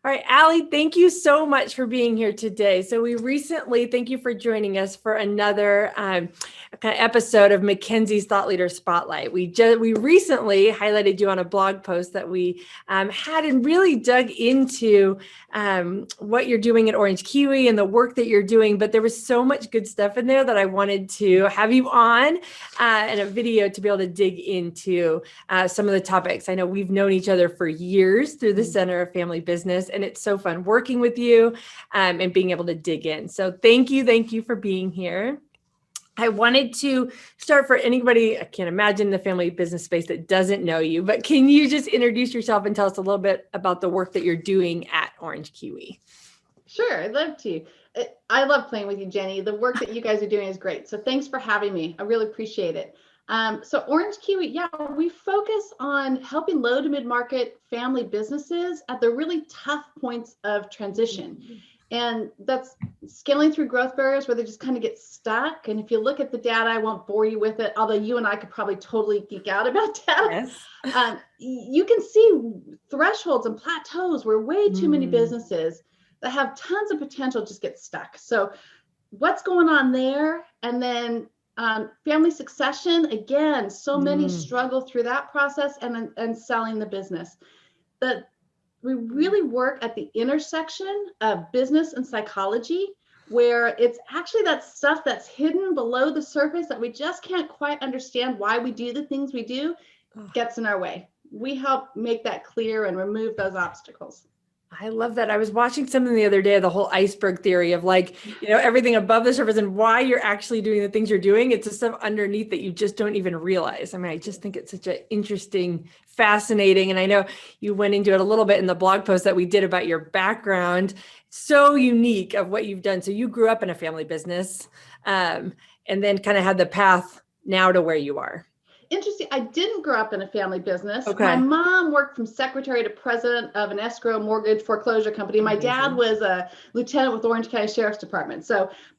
All right, Allie, thank you so much for being here today. So thank you for joining us for another kind of episode of Mackenzie's Thought Leader Spotlight. We recently highlighted you on a blog post that we had and really dug into what you're doing at Orange Kiwi and the work that you're doing. But there was so much good stuff in there that I wanted to have you on in a video to be able to dig into some of the topics. I know we've known each other for years through the Center of Family Business, and it's so fun working with you and being able to dig in. So thank you for being here. I wanted to start for anybody, I can't imagine the family business space that doesn't know you, but can you just introduce yourself and tell us a little bit about the work that you're doing at Orange Kiwi? Sure, I'd love to. I love playing with you, Jenny. The work that you guys are doing is great. So thanks for having me. I really appreciate it. So Orange Kiwi, we focus on helping low to mid-market family businesses at the really tough points of transition. And that's scaling through growth barriers where they just kind of get stuck. And if you look at the data, I won't bore you with it, although you and I could probably totally geek out about data. Yes. You can see thresholds and plateaus where way too many businesses that have tons of potential just get stuck. So what's going on there? And then family succession, again, so many struggle through that process and selling the business. We really work at the intersection of business and psychology, where it's actually that stuff that's hidden below the surface that we just can't quite understand why we do the things we do gets in our way. We help make that clear and remove those obstacles. I love that. I was watching something the other day, the whole iceberg theory of everything above the surface and why you're actually doing the things you're doing. It's the stuff underneath that you just don't even realize. I mean, I just think it's such an interesting, fascinating. And I know you went into it a little bit in the blog post that we did about your background. So unique of what you've done. So you grew up in a family business and then kind of had the path now to where you are. Interesting. I didn't grow up in a family business. Okay. My mom worked from secretary to president of an escrow mortgage foreclosure company. My dad was a lieutenant with Orange County Sheriff's Department.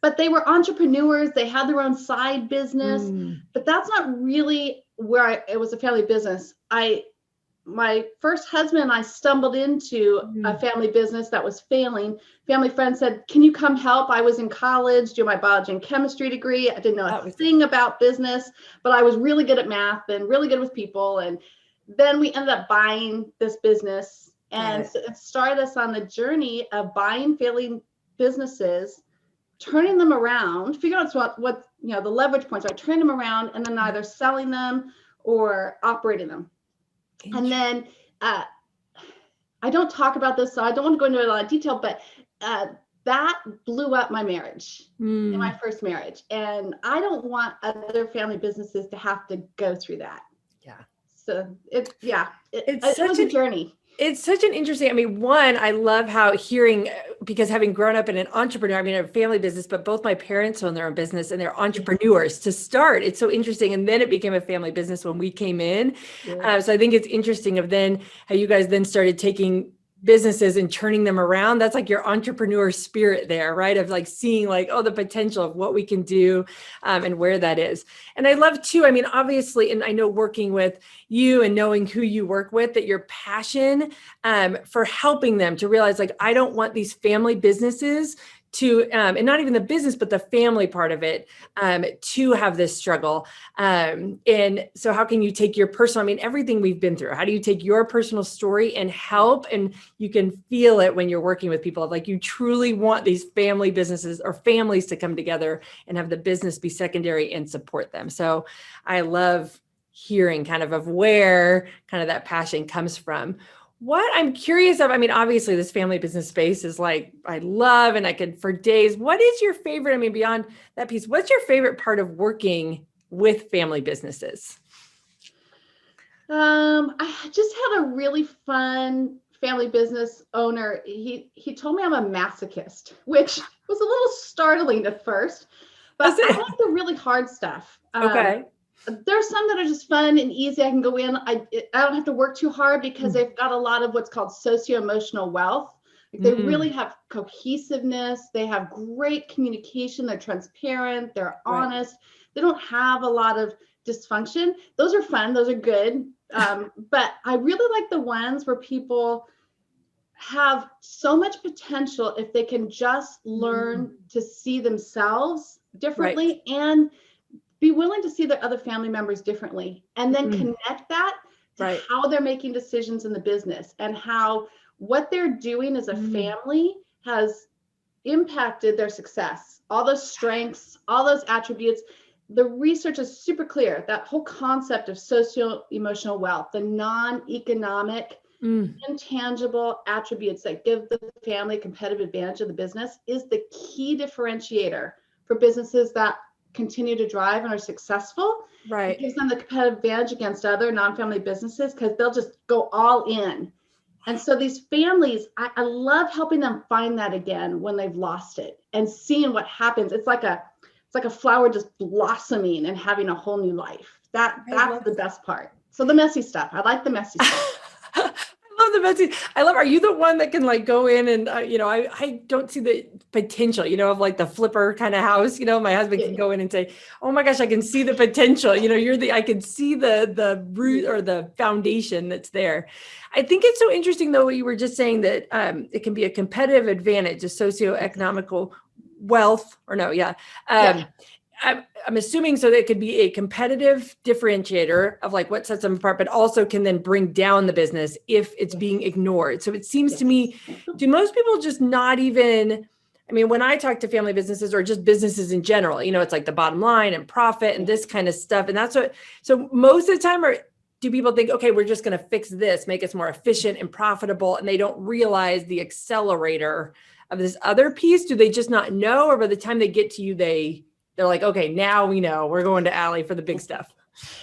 But they were entrepreneurs. They had their own side business, but that's not really where it was a family business. My first husband and I stumbled into a family business that was failing. Family friend said, "Can you come help?" I was in college, doing my biology and chemistry degree. I didn't know a thing about business, but I was really good at math and really good with people. And then we ended up buying this business, and so it started us on the journey of buying failing businesses, turning them around, figuring out what the leverage points are, turning them around, and then either selling them or operating them. And then I don't talk about this, so I don't want to go into a lot of detail, but that blew up my marriage in my first marriage. And I don't want other family businesses to have to go through that. Yeah. So it was a journey. It's such an interesting, one, I love how because having grown up in an entrepreneur, a family business, but both my parents own their own business and they're entrepreneurs to start. It's so interesting. And then it became a family business when we came in. Yeah. So I think it's interesting of then how you guys then started taking businesses and turning them around. That's like your entrepreneur spirit there, right? Of seeing the potential of what we can do and where that is. And I love too, obviously, and I know working with you and knowing who you work with, that your passion for helping them to realize I don't want these family businesses to, and not even the business, but the family part of it, to have this struggle. And so how can you take your personal, everything we've been through, how do you take your personal story and help? And you can feel it when you're working with people of you truly want these family businesses or families to come together and have the business be secondary and support them. So I love hearing kind of where kind of that passion comes from. What I'm curious of, obviously this family business space is I love, and I could for days. What is your favorite, beyond that piece, what's your favorite part of working with family businesses? I just had a really fun family business owner. He told me I'm a masochist, which was a little startling at first, but I like the really hard stuff. Okay. There's some that are just fun and easy. I can go in. I don't have to work too hard because they've got a lot of what's called socio-emotional wealth. They really have cohesiveness. They have great communication. They're transparent. They're honest. They don't have a lot of dysfunction. Those are fun. Those are good. But I really like the ones where people have so much potential if they can just learn to see themselves differently and be willing to see their other family members differently, and then connect that to how they're making decisions in the business and how what they're doing as a family has impacted their success. All those strengths, all those attributes. The research is super clear. That whole concept of socio-emotional wealth, the non-economic, intangible attributes that give the family a competitive advantage of the business, is the key differentiator for businesses that continue to drive and are successful. It gives them the competitive advantage against other non-family businesses because they'll just go all in. And so these families, I love helping them find that again when they've lost it and seeing what happens. It's like a flower just blossoming and having a whole new life. That's the best part. So the messy stuff. I like the messy stuff. I love the messy. Are you the one that can like go in and, I don't see the potential, of like the flipper kind of house, my husband can go in and say, oh my gosh, I can see the potential. I can see the root or the foundation that's there. I think it's so interesting though, what you were just saying that it can be a competitive advantage, a socioeconomical wealth or no. Yeah. I'm assuming so that it could be a competitive differentiator of like what sets them apart, but also can then bring down the business if it's being ignored. So it seems to me, do most people just not even, when I talk to family businesses or just businesses in general, it's like the bottom line and profit and this kind of stuff. And so most of the time do people think, okay, we're just going to fix this, make us more efficient and profitable. And they don't realize the accelerator of this other piece. Do they just not know? Or by the time they get to you, they're like, okay, now we know we're going to Allie for the big stuff.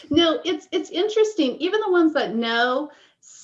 No, it's interesting. Even the ones that know,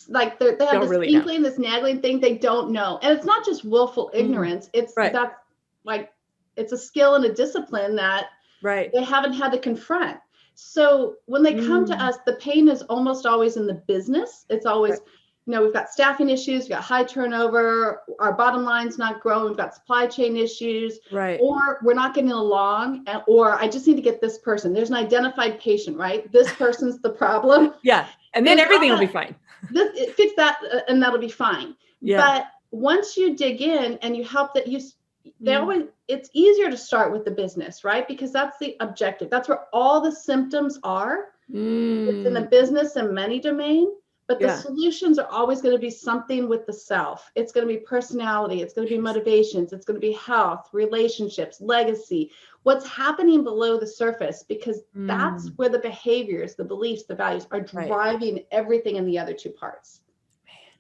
like they have this really inkling, this nagging thing, they don't know. And it's not just willful ignorance. It's that's like, it's a skill and a discipline that they haven't had to confront. So when they come to us, the pain is almost always in the business. It's always, we've got staffing issues, we've got high turnover, our bottom line's not growing, we've got supply chain issues, or we're not getting along, or I just need to get this person. There's an identified patient, right? This person's the problem. Yeah, and then everything will be fine. Fix that, and that'll be fine. Yeah. But once you dig in and you help that, it's easier to start with the business, right? Because that's the objective. That's where all the symptoms are. It's in the business and money domain. But the solutions are always going to be something with the self. It's going to be personality. It's going to be motivations. It's going to be health, relationships, legacy, what's happening below the surface, because that's where the behaviors, the beliefs, the values are driving everything in the other two parts.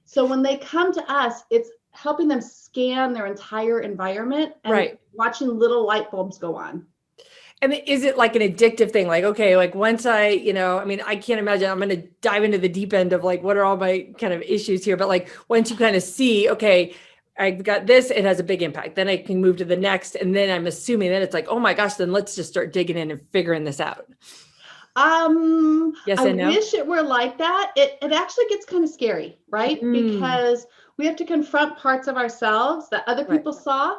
So when they come to us, it's helping them scan their entire environment and watching little light bulbs go on. And is it like an addictive thing? Like, okay, like once I can't imagine I'm going to dive into the deep end of like, what are all my kind of issues here? But like, once you kind of see, okay, I've got this, it has a big impact. Then I can move to the next. And then I'm assuming that it's like, oh my gosh, then let's just start digging in and figuring this out. Yes and no? I wish it were like that. It actually gets kind of scary, right? Because we have to confront parts of ourselves that other people saw,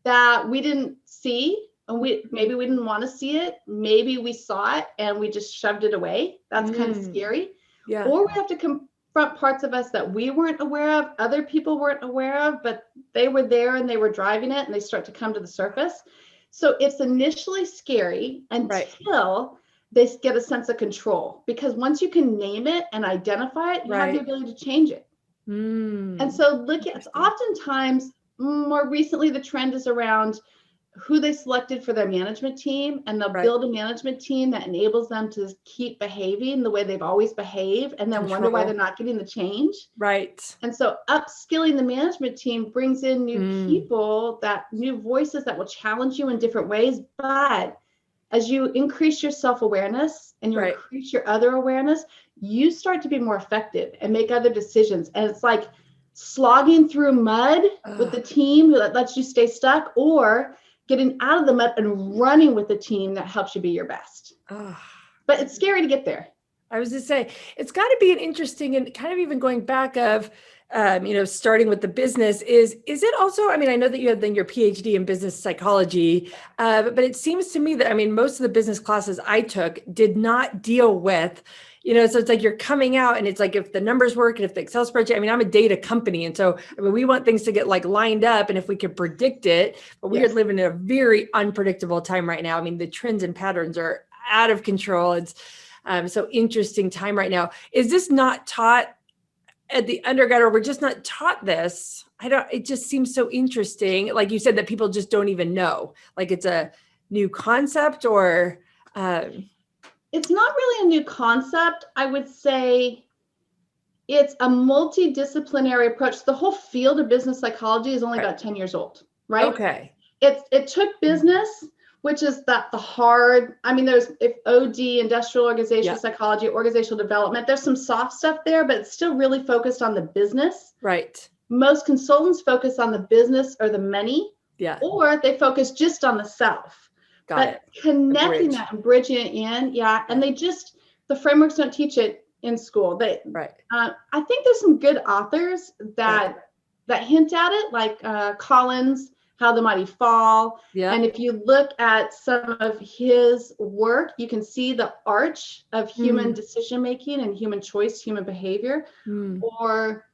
that we didn't see. And maybe we didn't want to see it. Maybe we saw it and we just shoved it away. That's kind of scary. Yeah. Or we have to confront parts of us that we weren't aware of, other people weren't aware of, but they were there and they were driving it and they start to come to the surface. So it's initially scary until they get a sense of control. Because once you can name it and identify it, you have the ability to change it. And so it's oftentimes, more recently, the trend is around who they selected for their management team, and they'll build a management team that enables them to keep behaving the way they've always behaved, and then wonder why they're not getting the change. And so upskilling the management team brings in new people, new voices that will challenge you in different ways. But as you increase your self-awareness and you increase your other awareness, you start to be more effective and make other decisions. And it's like slogging through mud with the team who lets you stay stuck, or getting out of the mud and running with the team that helps you be your best. But it's scary to get there. I was just saying, it's got to be an interesting, and kind of even going back of, starting with the business is it also, I know that you had then your PhD in business psychology, but it seems to me that, most of the business classes I took did not deal with, So it's like you're coming out and it's like, if the numbers work and if the Excel spreadsheet, I mean, I'm a data company. And so, I mean, we want things to get like lined up, and if we could predict it, but we are living in a very unpredictable time right now. I mean, the trends and patterns are out of control. It's so interesting time right now. Is this not taught at the undergrad, or we're just not taught this? It just seems so interesting. Like you said, that people just don't even know, like it's a new concept, or it's not really a new concept. I would say it's a multidisciplinary approach. The whole field of business psychology is only about 10 years old, right? Okay. It took business, which is the hard, I mean, there's OD, industrial organizational psychology, organizational development. There's some soft stuff there, but it's still really focused on the business. Right. Most consultants focus on the business or the money, or they focus just on the self. But connecting that and bridging it in, and the frameworks don't teach it in school. I think there's some good authors that hint at it, like Collins, How the Mighty Fall. And if you look at some of his work, you can see the arch of human decision making and human choice, human behavior. Or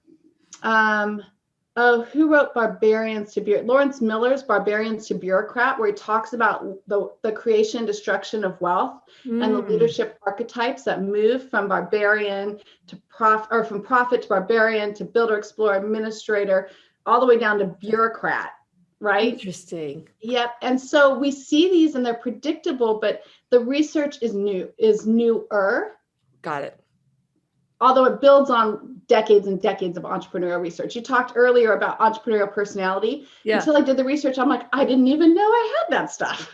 who wrote Barbarians to Bureaucrat? Lawrence Miller's Barbarians to Bureaucrat, where he talks about the creation and destruction of wealth and the leadership archetypes that move from barbarian to from prophet to barbarian to builder, explorer, administrator, all the way down to bureaucrat, right? Interesting. Yep. And so we see these and they're predictable, but the research is newer. Got it. Although it builds on decades and decades of entrepreneurial research. You talked earlier about entrepreneurial personality. Until I did the research, I'm like, I didn't even know I had that stuff.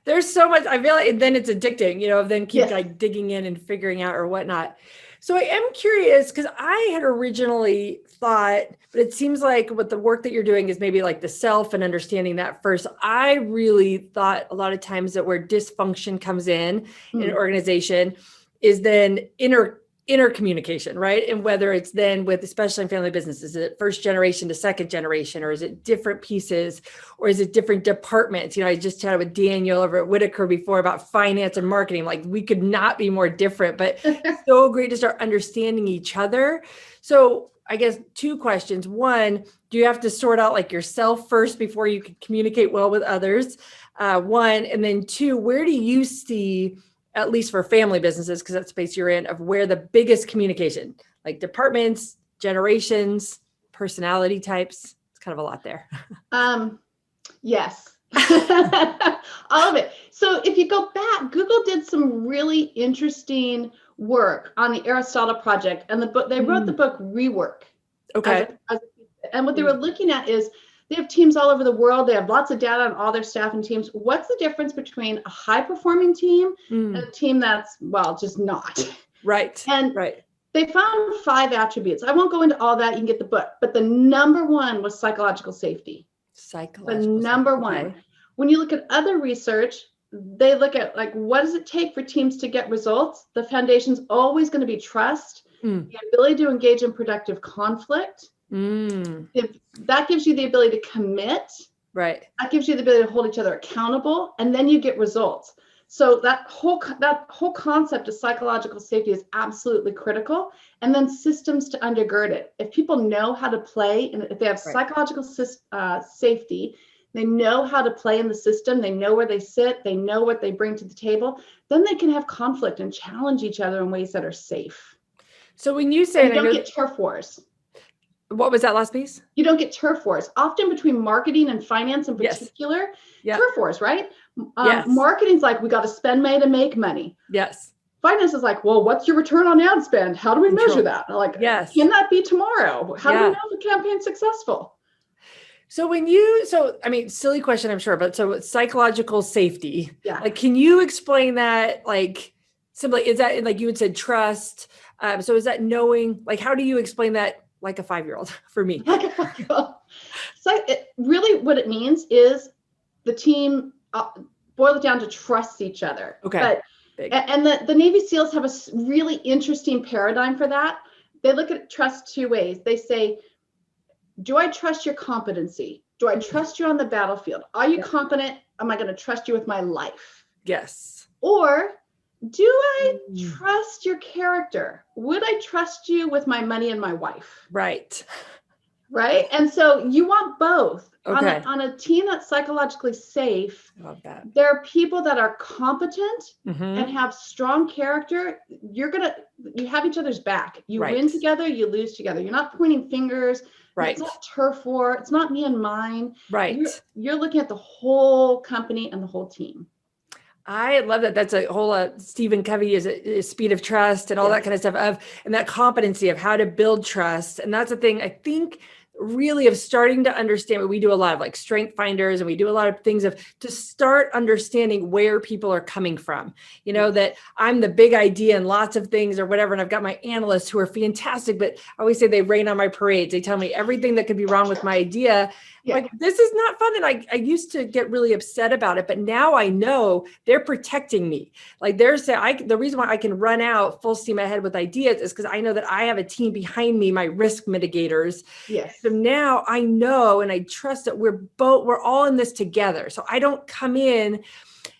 There's so much. I feel like then it's addicting, then keep like digging in and figuring out or whatnot. So I am curious, because I had originally thought, but it seems like what the work that you're doing is maybe like the self and understanding that first. I really thought a lot of times that where dysfunction comes in an organization is then inner communication, right? And whether it's then with, especially in family businesses, is it first generation to second generation, or is it different pieces, or is it different departments? I just chatted with Daniel over at Whitaker before about finance and marketing. Like, we could not be more different, but so great to start understanding each other. So I guess 2 questions. 1, do you have to sort out like yourself first before you can communicate well with others? 1, and then 2, where do you see, at least for family businesses, because that's the space you're in, of where the biggest communication, like departments, generations, personality types? It's kind of a lot there. Yes, all of it. So if you go back, Google did some really interesting work on the Aristotle project, and the book, they wrote the book Rework. Okay. And what they were looking at is, they have teams all over the world. They have lots of data on all their staff and teams. What's the difference between a high-performing team and a team that's, just not? Right. And they found 5 attributes. I won't go into all that. You can get the book. But the number 1 was psychological safety. The number 1. Okay. When you look at other research, they look at, like, what does it take for teams to get results? The foundation's always going to be trust, the ability to engage in productive conflict. If that gives you the ability to commit, that gives you the ability to hold each other accountable, and then you get results. So that whole concept of psychological safety is absolutely critical. And then systems to undergird it. If people know how to play, and if they have psychological safety, they know how to play in the system, they know where they sit, they know what they bring to the table, then they can have conflict and challenge each other in ways that are safe. So when you say, you don't get turf wars. What was that last piece? You don't get turf wars. Often between marketing and finance in particular, turf wars, right? Marketing's like, we got to spend money to make money. Yes. Finance is like, well, what's your return on ad spend? How do we measure that? Like, can that be tomorrow? How do we know if the campaign's successful? So I mean, silly question, I'm sure, but so psychological safety, like, can you explain that? Like, simply, is that, like you had said, trust? So is that knowing, like, how do you explain that? Like a 5-year-old for me. Like a 5-year-old. So really what it means is the team, boil it down to trust each other. Okay. And the Navy SEALs have a really interesting paradigm for that. They look at trust 2 ways. They say, do I trust your competency? Do I trust you on the battlefield? Are you competent? Am I going to trust you with my life? Yes. Or Do I Mm. trust your character? Would I trust you with my money and my wife? Right. Right. And so you want both. Okay. On a team that's psychologically safe, I love that. there are people that are competent and Mm-hmm. have strong character. You have each other's back. You Right. win together, you lose together. You're not pointing fingers. Right. It's not turf war. It's not me and mine. Right. You're looking at the whole company and the whole team. I love that. That's a whole Stephen Covey is speed of trust and all that kind of stuff and that competency of how to build trust. And that's the thing I think really of starting to understand. We do a lot of like strength finders and we do a lot of things to start understanding where people are coming from, that I'm the big idea and lots of things or whatever. And I've got my analysts who are fantastic, but I always say they rain on my parades. They tell me everything that could be wrong with my idea. Yeah. Like, this is not fun. And I used to get really upset about it, but now I know they're protecting me. Like the reason why I can run out full steam ahead with ideas is because I know that I have a team behind me, my risk mitigators. Yes. So now I know, and I trust that we're all in this together. So I don't come in,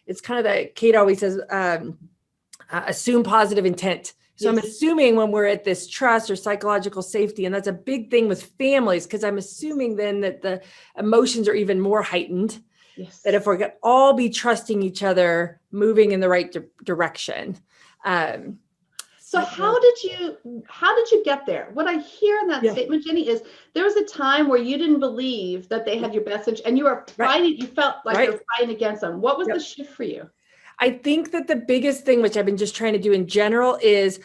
it's kind of that Kate always says, assume positive intent. So I'm assuming when we're at this trust or psychological safety, and that's a big thing with families, because I'm assuming then that the emotions are even more heightened. Yes. That if we're going to all be trusting each other, moving in the right direction. So how did you get there? What I hear in that statement, Jenny, is there was a time where you didn't believe that they had your message and you were fighting, you felt like you're fighting against them. What was the shift for you? I think that the biggest thing, which I've been just trying to do in general, is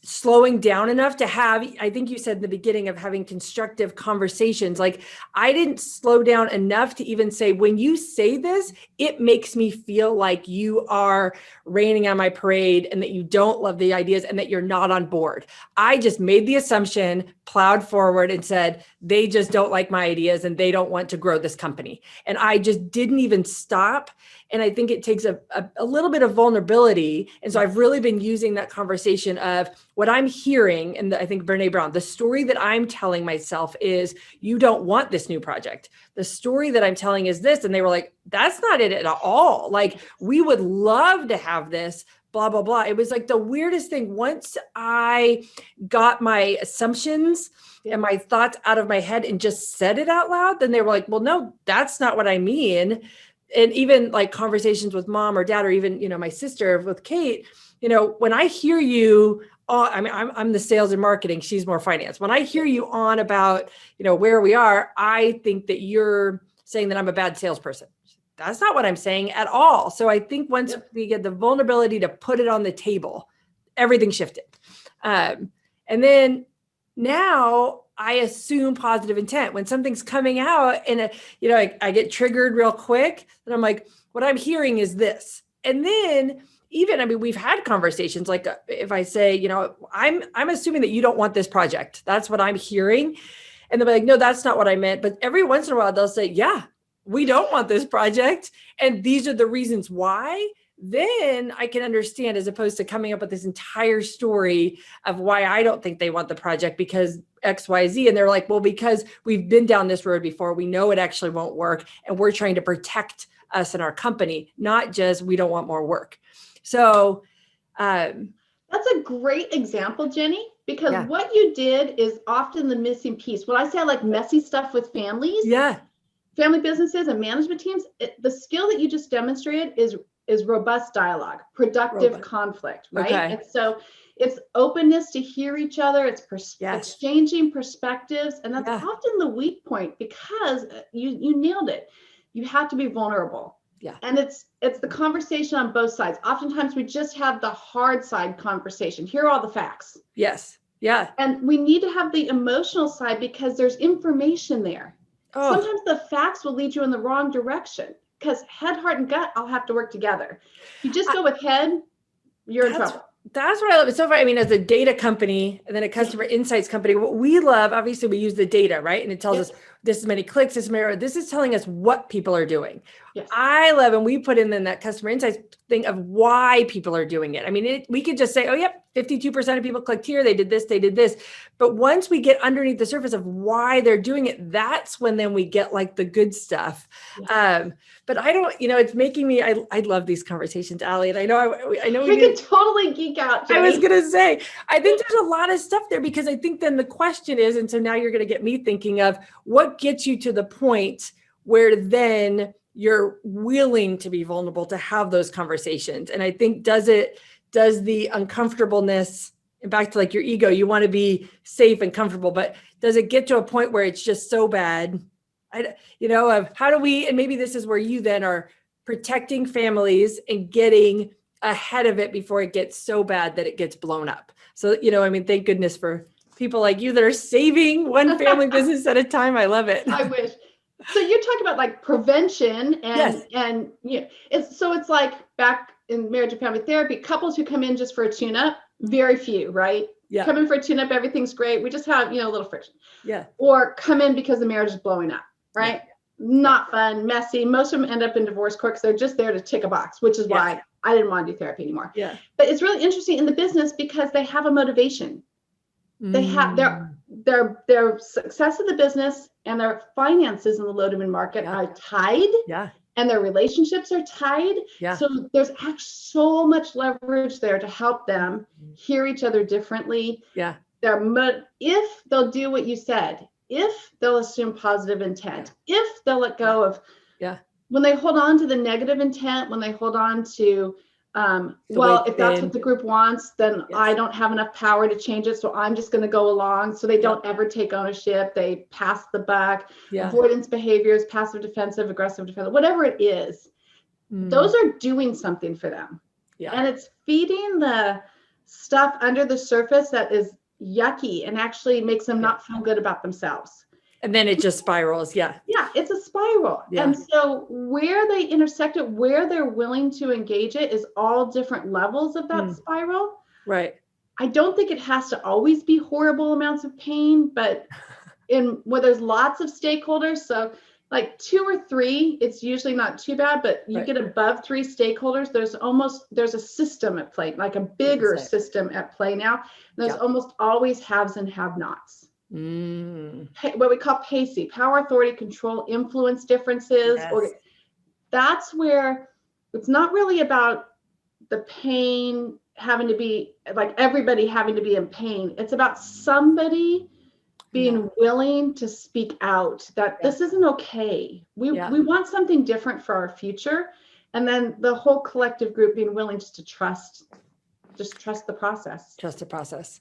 slowing down enough to have, I think you said in the beginning, of having constructive conversations. Like, I didn't slow down enough to even say, when you say this, it makes me feel like you are raining on my parade and that you don't love the ideas and that you're not on board. I just made the assumption, plowed forward and said, they just don't like my ideas and they don't want to grow this company. And I just didn't even stop. And I think it takes a little bit of vulnerability. And so I've really been using that conversation of what I'm hearing. And I think Brene Brown, the story that I'm telling myself is, you don't want this new project. The story that I'm telling is this. And they were like, that's not it at all. Like, we would love to have this, blah, blah, blah. It was like the weirdest thing. Once I got my assumptions and my thoughts out of my head and just said it out loud, then they were like, well, no, that's not what I mean. And even like conversations with mom or dad, or even, my sister with Kate, when I hear you, I'm the sales and marketing, she's more finance. When I hear you on about, where we are, I think that you're saying that I'm a bad salesperson. That's not what I'm saying at all. So I think once we get the vulnerability to put it on the table, everything shifted. And then now I assume positive intent when something's coming out and, I get triggered real quick, and I'm like, what I'm hearing is this. And then we've had conversations, like if I say, I'm assuming that you don't want this project. That's what I'm hearing. And they'll be like, no, that's not what I meant. But every once in a while they'll say, yeah, we don't want this project. And these are the reasons why. Then I can understand, as opposed to coming up with this entire story of why I don't think they want the project because X, Y, Z. And they're like, well, because we've been down this road before, we know it actually won't work. And we're trying to protect us and our company, not just, we don't want more work. So that's a great example, Jenny, because what you did is often the missing piece. When I say I like messy stuff with families, family businesses and management teams, the skill that you just demonstrated is robust dialogue, productive conflict, right? Okay. And so it's openness to hear each other. It's exchanging perspectives. And that's often the weak point, because you nailed it. You have to be vulnerable. Yeah. And it's the conversation on both sides. Oftentimes we just have the hard side conversation. Here are all the facts. Yes. Yeah. And we need to have the emotional side, because there's information there. Oh. Sometimes the facts will lead you in the wrong direction, because head, heart, and gut all have to work together. If you just go with head, you're in trouble. That's what I love. It's so funny. As a data company and then a customer insights company, what we love, obviously we use the data, right? And it tells us this many clicks, this is telling us what people are doing. Yes. I love, and we put in then that customer insights thing of why people are doing it. I mean, we could just say, oh, yep, 52% of people clicked here, they did this, they did this. But once we get underneath the surface of why they're doing it, that's when then we get like the good stuff. Yeah. But I don't, it's making me, I love these conversations, Allie. And I know we could totally geek out, Jenny. I was going to say, I think there's a lot of stuff there, because I think then the question is, and so now you're going to get me thinking of what gets you to the point where then you're willing to be vulnerable, to have those conversations. And I think, does the uncomfortableness, and back to like your ego, you want to be safe and comfortable, but does it get to a point where it's just so bad? Of how do we, and maybe this is where you then are protecting families and getting ahead of it before it gets so bad that it gets blown up. So, thank goodness for people like you that are saving one family business at a time. I love it. I wish. So you're talking about like prevention and, yes. It's like back in marriage and family therapy, couples who come in just for a tune-up, very few, right? Yeah. Come in for a tune-up, everything's great. We just have, a little friction. Yeah. Or come in because the marriage is blowing up, right? Yeah. Not fun, messy. Most of them end up in divorce court because they're just there to tick a box, which is why I didn't want to do therapy anymore. Yeah. But it's really interesting in the business because they have a motivation. They have their success of the business and their finances in the low to mid market are tied. Yeah. And their relationships are tied. Yeah. So there's actually so much leverage there to help them hear each other differently. Yeah. If they'll do what you said, if they'll assume positive intent, if they'll let go of, when they hold on to the negative intent, when they hold on to, if that's what the group wants, then I don't have enough power to change it. So I'm just going to go along. So they don't ever take ownership. They pass the buck, avoidance behaviors, passive defensive, aggressive defensive, whatever it is, those are doing something for them. Yeah. And it's feeding the stuff under the surface that is yucky and actually makes them not feel good about themselves. And then it just spirals. Yeah. Yeah, it's a spiral. Yeah. And so where they intersect it, where they're willing to engage it is all different levels of that spiral. Right. I don't think it has to always be horrible amounts of pain, but where there's lots of stakeholders, so like 2 or 3, it's usually not too bad, but you get above 3 stakeholders, there's a system at play, like a bigger system at play now. There's almost always haves and have-nots. What we call PACE, power, authority, control, influence differences. Or that's where it's not really about the pain having to be like everybody having to be in pain. It's about somebody being willing to speak out that this isn't okay. We want something different for our future. And then the whole collective group being willing just to trust the process. Trust the process.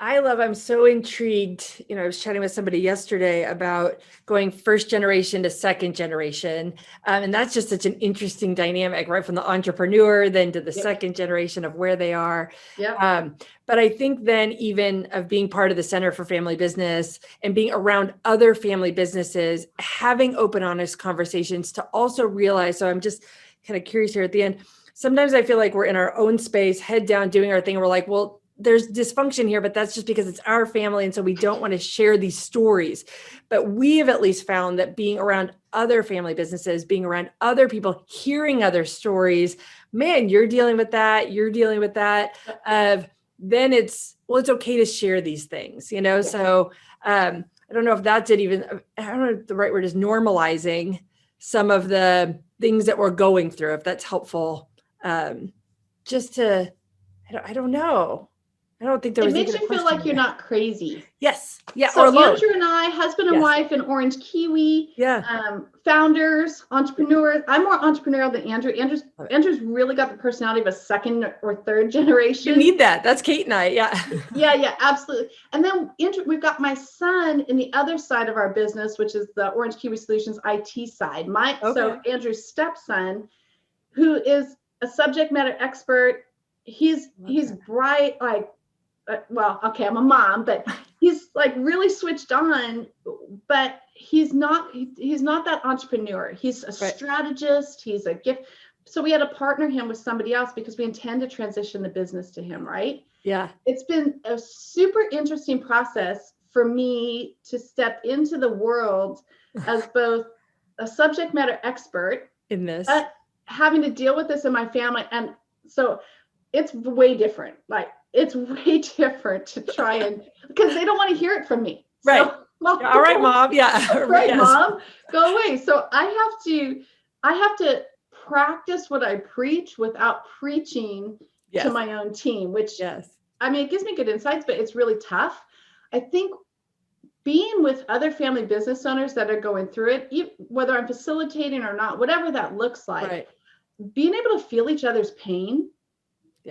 I'm so intrigued. I was chatting with somebody yesterday about going first generation to second generation. And that's just such an interesting dynamic, right? From the entrepreneur, then to the second generation of where they are. But I think then even of being part of the Center for Family Business and being around other family businesses, having open, honest conversations to also realize, so I'm just kind of curious here at the end, sometimes I feel like we're in our own space, head down, doing our thing. And we're like, well, there's dysfunction here, but that's just because it's our family. And so we don't want to share these stories. But we have at least found that being around other family businesses, being around other people, hearing other stories, man, you're dealing with that. Then it's okay to share these things, So I don't know if that's it even, I don't know if the right word is normalizing some of the things that we're going through, if that's helpful. Just to, I don't know. I don't think there was. It makes you feel like you're not crazy. Yes. Yeah. So Andrew and I, husband and wife in Orange Kiwi, founders, entrepreneurs. I'm more entrepreneurial than Andrew. Andrew's really got the personality of a second or third generation. You need that. That's Kate and I. Yeah. Yeah, absolutely. And then we've got my son in the other side of our business, which is the Orange Kiwi Solutions IT side. So Andrew's stepson, who is a subject matter expert. He's bright, like, I'm a mom, but he's like really switched on, but he's not that entrepreneur. He's a strategist. He's a gift. So we had to partner him with somebody else because we intend to transition the business to him. Right. Yeah. It's been a super interesting process for me to step into the world as both a subject matter expert in this, but having to deal with this in my family. And so it's way different. Like, it's way different to try and, because they don't want to hear it from me. right. So, well, All right, mom. Yeah. right, Yes. mom, go away. So I have to practice what I preach without preaching Yes. to my own team, which, yes. I mean, it gives me good insights, but it's really tough. I think being with other family business owners that are going through it, whether I'm facilitating or not, whatever that looks like, Right. being able to feel each other's pain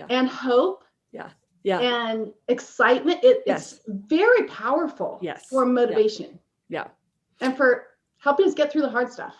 and hope and excitement, it's very powerful for motivation. Yeah. And for helping us get through the hard stuff.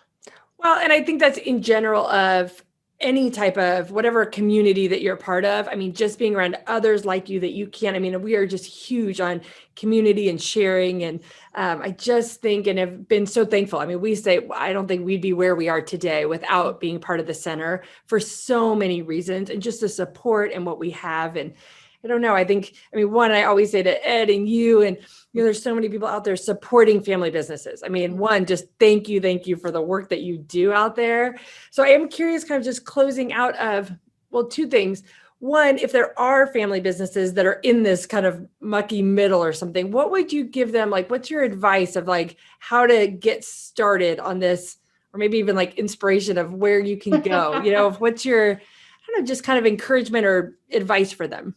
Well, and I think that's in general of any type of whatever community that you're a part of. I mean, just being around others like you that you can. I mean, we are just huge on community and sharing. And I just think and have been so thankful. I mean, we say, I don't think we'd be where we are today without being part of the center for so many reasons and just the support and what we have. And I don't know. I think, I mean, one, I always say to Ed and you, and there's so many people out there supporting family businesses. I mean, one, just thank you for the work that you do out there. So I am curious, kind of just closing out of, well, two things. One, if there are family businesses that are in this kind of mucky middle or something, what would you give them? Like, what's your advice of like how to get started on this, or maybe even like inspiration of where you can go? What's your, I don't know, just kind of encouragement or advice for them?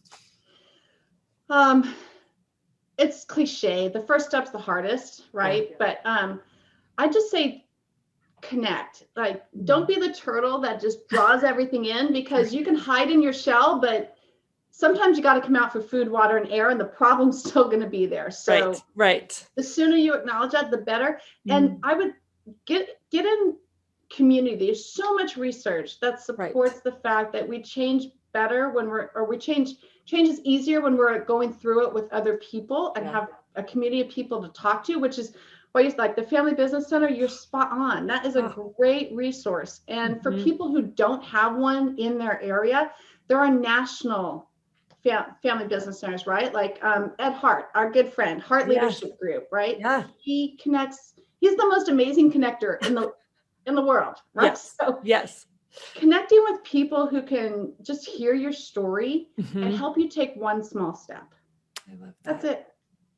It's cliche. The first step's the hardest, right? Yeah. But I just say connect. Like, don't be the turtle that just draws everything in, because you can hide in your shell, but sometimes you got to come out for food, water, and air, and the problem's still going to be there. So right. The sooner you acknowledge that, the better. And I would get in community. There's so much research that supports the fact that we change better when change is easier when we're going through it with other people and have a community of people to talk to, which is why you like the Family Business Center. You're spot on. That is a great resource. And for people who don't have one in their area, there are national family business centers, right? Like Ed Hart, our good friend, Hart Leadership Group, right? Yeah. He connects. He's the most amazing connector in the world, right? Yes. So, yes. Connecting with people who can just hear your story and help you take one small step. I love that. That's it.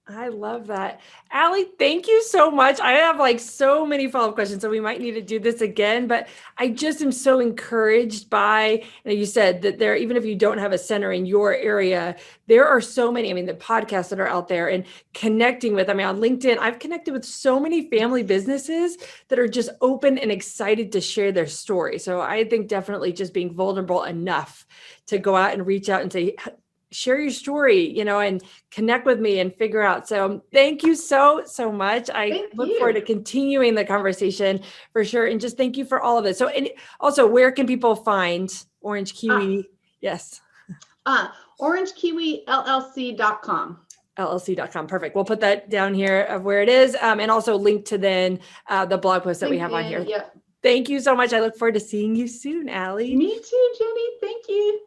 I love that. Allie, thank you so much. I have like so many follow-up questions, so we might need to do this again, but I just am so encouraged by, you said that there, even if you don't have a center in your area, there are so many, the podcasts that are out there and connecting with, on LinkedIn, I've connected with so many family businesses that are just open and excited to share their story. So I think definitely just being vulnerable enough to go out and reach out and say, share your story, and connect with me and figure out. So thank you so much. I look forward to continuing the conversation for sure. And just thank you for all of this. So, and also, where can people find Orange Kiwi? Yes. OrangeKiwiLLC.com. LLC.com. Perfect. We'll put that down here of where it is. And also link to then the blog post that we have on here. Yep. Thank you so much. I look forward to seeing you soon, Allie. Me too, Jenny. Thank you.